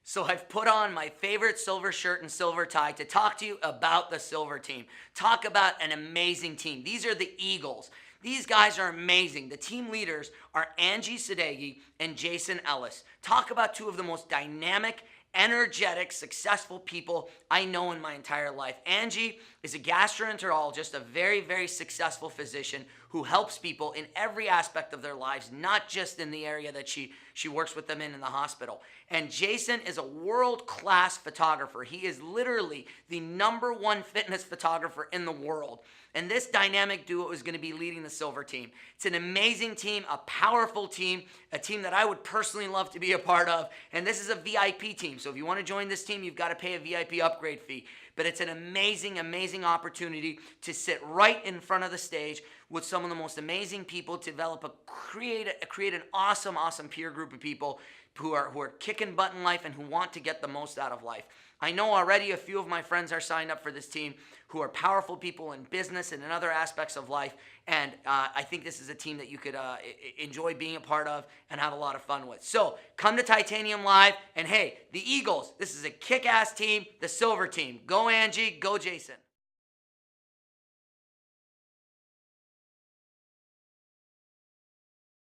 So I've put on my favorite silver shirt and silver tie to talk to you about the silver team. Talk about an amazing team. These are the Eagles. These guys are amazing. The team leaders are Angie Sadeghi and Jason Ellis. Talk about two of the most dynamic, energetic, successful people I know in my entire life. Angie is a gastroenterologist, a very, very successful physician who helps people in every aspect of their lives, not just in the area that she works with them in the hospital. And Jason is a world-class photographer. He is literally the #1 fitness photographer in the world. And this dynamic duo is going to be leading the silver team. It's an amazing team, a powerful team, a team that I would personally love to be a part of. And this is a VIP team. So if you want to join this team, you've got to pay a VIP upgrade fee. But it's an amazing, amazing opportunity to sit right in front of the stage with some of the most amazing people, to create an awesome, awesome peer group of people who are kicking butt in life and who want to get the most out of life. I know already a few of my friends are signed up for this team who are powerful people in business and in other aspects of life, and I think this is a team that you could enjoy being a part of and have a lot of fun with. So come to Titanium Live, and hey, the Eagles, this is a kick-ass team, the silver team. Go Angie, go Jason.